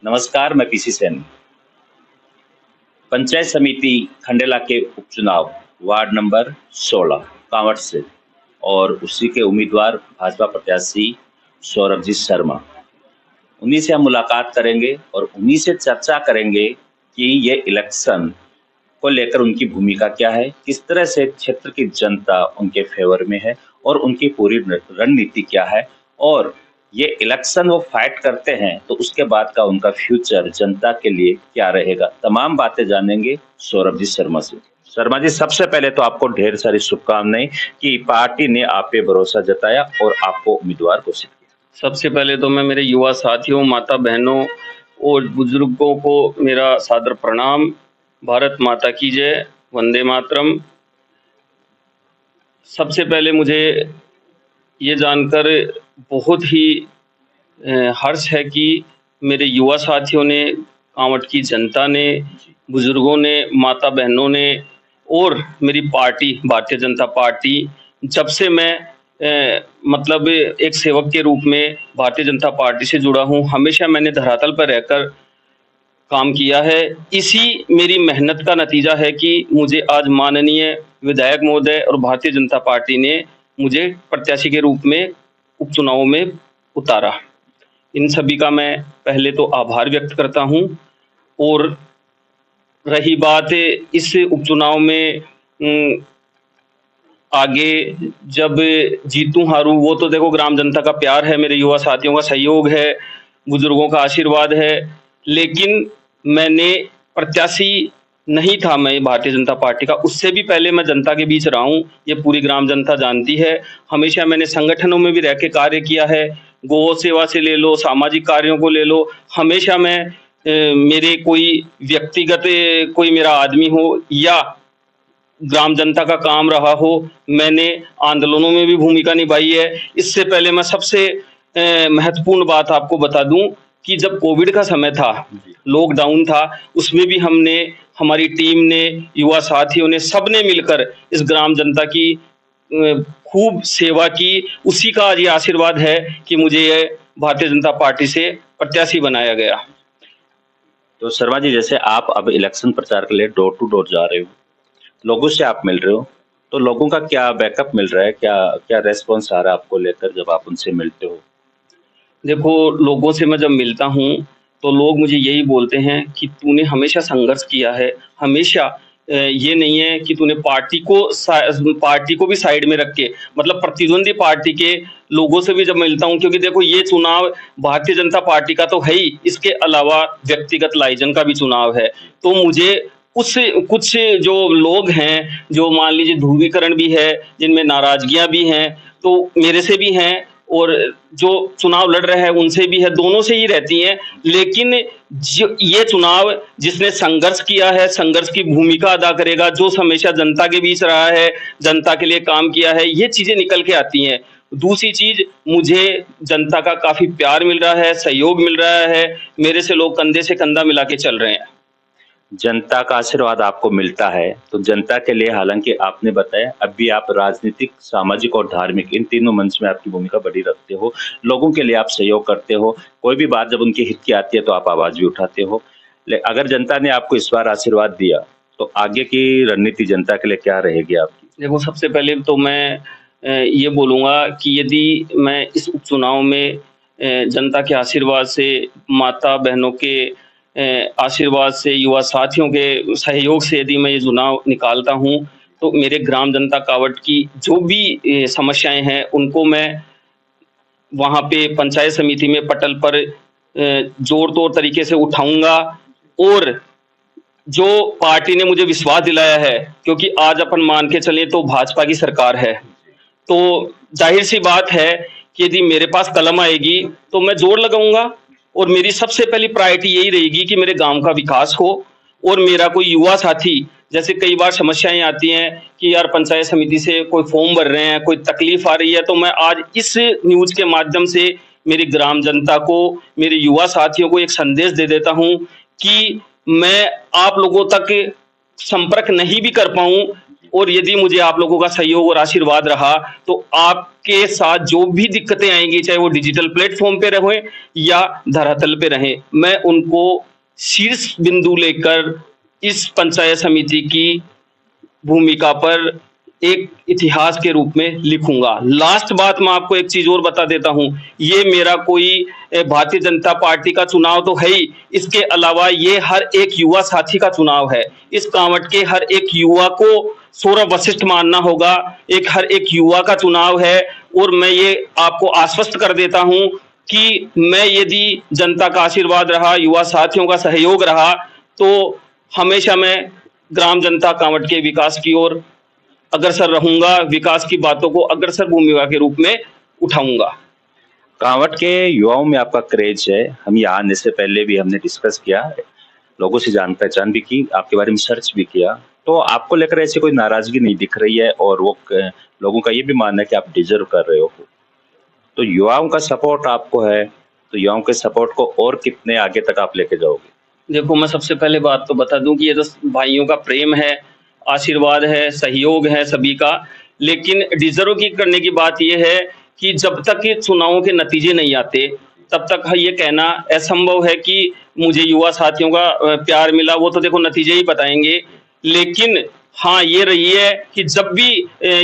नमस्कार, मैं पीसी सेन। पंचायत समिति खंडेला के उपचुनाव वार्ड नंबर 16 कांवड़ से और उसी के उम्मीदवार भाजपा प्रत्याशी सौरभ जी शर्मा। उन्हीं से हम मुलाकात करेंगे और उन्हीं से चर्चा करेंगे कि ये इलेक्शन को लेकर उनकी भूमिका क्या है, किस तरह से क्षेत्र की जनता उनके फेवर में है और उनकी पूरी रणनीति क्या है, और ये इलेक्शन वो फाइट करते हैं तो उसके बाद का उनका फ्यूचर जनता के लिए क्या रहेगा। तमाम बातें जानेंगे सौरभ जी शर्मा से। शर्मा जी, सबसे पहले तो आपको ढेर सारी शुभकामनाएं कि पार्टी ने आप पे भरोसा जताया और आपको उम्मीदवार घोषित किया। सबसे पहले तो मैं मेरे युवा साथियों, माता बहनों और बुजुर्गों को मेरा सादर प्रणाम। भारत माता की जय, वंदे मातरम। सबसे पहले मुझे ये जानकर बहुत ही हर्ष है कि मेरे युवा साथियों ने, कांवड़ की जनता ने, बुजुर्गों ने, माता बहनों ने और मेरी पार्टी भारतीय जनता पार्टी, जब से मैं मतलब एक सेवक के रूप में भारतीय जनता पार्टी से जुड़ा हूँ, हमेशा मैंने धरातल पर रहकर काम किया है। इसी मेरी मेहनत का नतीजा है कि मुझे आज माननीय विधायक महोदय और भारतीय जनता पार्टी ने मुझे प्रत्याशी के रूप में उपचुनावों में उतारा। इन सभी का मैं पहले तो आभार व्यक्त करता हूँ। और रही बात इस उपचुनाव में आगे जब जीतूं हारूं, वो तो देखो ग्राम जनता का प्यार है, मेरे युवा साथियों का सहयोग है, बुजुर्गों का आशीर्वाद है। लेकिन मैंने प्रत्याशी नहीं था मैं भारतीय जनता पार्टी का, उससे भी पहले मैं जनता के बीच रहा हूँ, ये पूरी ग्राम जनता जानती है। हमेशा मैंने संगठनों में भी रह के कार्य किया है, गौ सेवा से ले लो, सामाजिक कार्यों को ले लो। हमेशा मैं मेरे कोई व्यक्तिगत कोई मेरा आदमी हो या ग्राम जनता का काम रहा हो, मैंने आंदोलनों में भी भूमिका निभाई है। इससे पहले मैं सबसे महत्वपूर्ण बात आपको बता दूं कि जब कोविड का समय था, लॉकडाउन था, उसमें भी हमने, हमारी टीम ने, युवा साथियों ने, सबने मिलकर इस ग्राम जनता की खूब सेवा की। उसी का आज ये आशीर्वाद है कि मुझे ये भारतीय जनता पार्टी से प्रत्याशी बनाया गया। तो शर्मा जी, जैसे आप अब इलेक्शन प्रचार के लिए डोर टू डोर जा रहे हो, लोगों से आप मिल रहे हो, तो लोगों का क्या बैकअप मिल रहा है, क्या क्या रेस्पॉन्स आ रहा है आपको लेकर जब आप उनसे मिलते हो? देखो, लोगों से मैं जब मिलता हूँ तो लोग मुझे यही बोलते हैं कि तूने हमेशा संघर्ष किया है, हमेशा ये नहीं है कि तूने पार्टी को भी साइड में रख के, मतलब प्रतिद्वंदी पार्टी के लोगों से भी जब मिलता हूँ, क्योंकि देखो ये चुनाव भारतीय जनता पार्टी का तो है ही, इसके अलावा व्यक्तिगत लाइजन का भी चुनाव है। तो मुझे उस कुछ जो लोग हैं, जो मान लीजिए ध्रुवीकरण भी है, जिनमें नाराजगियां भी हैं, तो मेरे से भी हैं, और जो चुनाव लड़ रहे हैं उनसे भी है, दोनों से ही रहती हैं। लेकिन जो ये चुनाव जिसने संघर्ष किया है, संघर्ष की भूमिका अदा करेगा, जो हमेशा जनता के बीच रहा है, जनता के लिए काम किया है, ये चीजें निकल के आती हैं। दूसरी चीज, मुझे जनता का काफी प्यार मिल रहा है, सहयोग मिल रहा है, मेरे से लोग कंधे से कंधा मिला के चल रहे हैं। जनता का आशीर्वाद आपको मिलता है तो जनता के लिए, हालांकि आपने बताया अब भी आप राजनीतिक, सामाजिक और धार्मिक इन तीनों मंच में आपकी भूमिका बड़ी रखते हो, लोगों के लिए आप सहयोग करते हो, कोई भी बात जब उनके हित की आती है तो आप आवाज भी उठाते हो। अगर जनता ने आपको इस बार आशीर्वाद दिया तो आगे की रणनीति जनता के लिए क्या रहेगी आपकी? देखो, सबसे पहले तो मैं ये बोलूँगा कि यदि मैं इस उपचुनाव में जनता के आशीर्वाद से, माता बहनों के आशीर्वाद से, युवा साथियों के सहयोग से यदि मैं ये चुनाव निकालता हूँ, तो मेरे ग्राम जनता कांवड़ की जो भी समस्याएं हैं, उनको मैं वहाँ पे पंचायत समिति में पटल पर जोर तोड़ तरीके से उठाऊंगा। और जो पार्टी ने मुझे विश्वास दिलाया है, क्योंकि आज अपन मान के चलें तो भाजपा की सरकार है, तो जाहिर सी बात है कि यदि मेरे पास कलम आएगी तो मैं जोर लगाऊंगा। और मेरी सबसे पहली प्रायोरिटी यही रहेगी कि मेरे गांव का विकास हो, और मेरा कोई युवा साथी, जैसे कई बार समस्याएं आती हैं कि यार पंचायत समिति से कोई फॉर्म भर रहे हैं, कोई तकलीफ आ रही है, तो मैं आज इस न्यूज के माध्यम से मेरी ग्राम जनता को, मेरे युवा साथियों को एक संदेश दे देता हूं कि मैं आप लोगों तक संपर्क नहीं भी कर पाऊं, और यदि मुझे आप लोगों का सहयोग और आशीर्वाद रहा तो आपके साथ जो भी दिक्कतें आएंगी, चाहे वो डिजिटल प्लेटफॉर्म पे रहे या धरातल पे रहे, मैं उनको शीर्ष बिंदु लेकर इस पंचायत समिति की भूमिका पर एक इतिहास के रूप में लिखूंगा। लास्ट बात मैं आपको एक चीज और बता देता हूं, ये मेरा कोई भारतीय जनता पार्टी का चुनाव तो है ही, इसके अलावा ये हर एक युवा साथी का चुनाव है। इस कांवट के हर एक युवा को सौरभ वशिष्ठ मानना होगा, एक हर एक युवा का चुनाव है। और मैं ये आपको आश्वस्त कर देता हूं कि मैं यदि जनता का आशीर्वाद रहा, युवा साथियों का सहयोग रहा, तो हमेशा मैं ग्राम जनता कांवट के विकास की ओर अग्रसर रहूंगा, विकास की बातों को अग्रसर भूमिका के रूप में उठाऊंगा। कांवट के युवाओं में आपका क्रेज है, हम यहाँ आने से पहले भी हमने डिस्कस किया, लोगों से जान पहचान भी की, आपके बारे में सर्च भी किया, तो आपको लेकर ऐसी कोई नाराजगी नहीं दिख रही है और वो लोगों का ये भी मानना है कि आप डिजर्व कर रहे हो। तो युवाओं का सपोर्ट आपको है, तो युवाओं के सपोर्ट को और कितने आगे तक आप लेके जाओगे? देखो, मैं सबसे पहले बात तो बता दूं कि ये तो भाइयों का प्रेम है, आशीर्वाद है, सहयोग है सभी का। लेकिन डिजर्व की करने की बात यह है कि जब तक ये चुनावों के नतीजे नहीं आते तब तक ये कहना असंभव है कि मुझे युवा साथियों का प्यार मिला, वो तो देखो नतीजे ही बताएंगे। लेकिन हाँ, ये रही है कि जब भी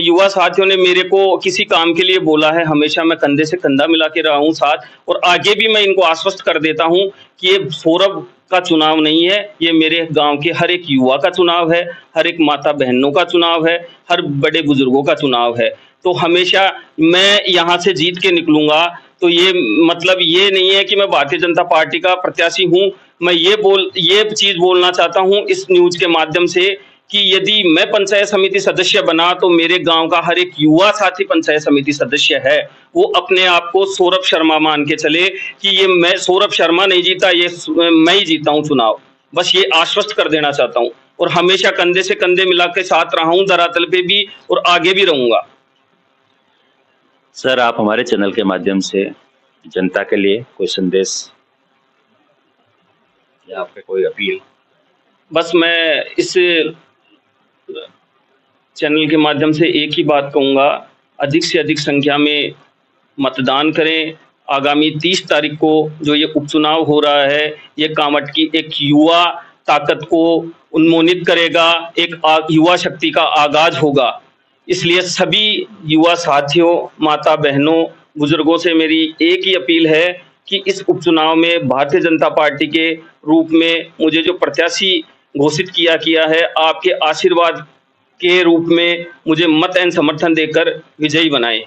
युवा साथियों ने मेरे को किसी काम के लिए बोला है, हमेशा मैं कंधे से कंधा मिला के रहा हूँ साथ, और आगे भी मैं इनको आश्वस्त कर देता हूँ कि ये सौरभ का चुनाव नहीं है, ये मेरे गांव के हर एक युवा का चुनाव है, हर एक माता बहनों का चुनाव है, हर बड़े बुजुर्गों का चुनाव है। तो हमेशा मैं यहाँ से जीत के निकलूंगा। तो ये मतलब ये नहीं है कि मैं भारतीय जनता पार्टी का प्रत्याशी हूँ। मैं ये चीज बोलना चाहता हूँ इस न्यूज के माध्यम से कि यदि मैं पंचायत समिति सदस्य बना तो मेरे गांव का हर एक युवा साथी पंचायत समिति सदस्य है। वो अपने आप को सौरभ शर्मा मान के चले कि ये मैं सौरभ शर्मा नहीं जीता, ये मैं ही जीता हूं चुनाव। बस ये आश्वस्त कर देना चाहता हूं और हमेशा कंधे से कंधे मिला के साथ रहा हूं, धरातल पे भी और आगे भी रहूंगा। सर, आप हमारे चैनल के माध्यम से जनता के लिए कोई संदेश या आपके कोई अपील? बस मैं इस चैनल के माध्यम से एक ही बात कहूँगा, अधिक से अधिक संख्या में मतदान करें। आगामी 30 तारीख को जो ये उपचुनाव हो रहा है, ये कांवट की एक युवा ताकत को उन्मोनित करेगा, एक युवा शक्ति का आगाज होगा। इसलिए सभी युवा साथियों, माता बहनों, बुजुर्गों से मेरी एक ही अपील है कि इस उपचुनाव में भारतीय जनता पार्टी के रूप में मुझे जो प्रत्याशी घोषित किया है, आपके आशीर्वाद के रूप में मुझे मत एंड समर्थन देकर विजयी बनाएं।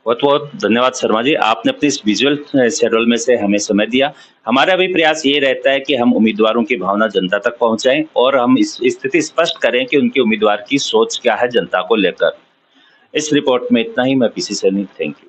बहुत बहुत धन्यवाद शर्मा जी, आपने अपनी इस विजुअल शेड्यूल में से हमें समय दिया। हमारा भी प्रयास ये रहता है कि हम उम्मीदवारों की भावना जनता तक पहुंचाएं और हम इस स्थिति स्पष्ट करें कि उनके उम्मीदवार की सोच क्या है जनता को लेकर। इस रिपोर्ट में इतना ही। मैं पीसी सैनी, थैंक यू।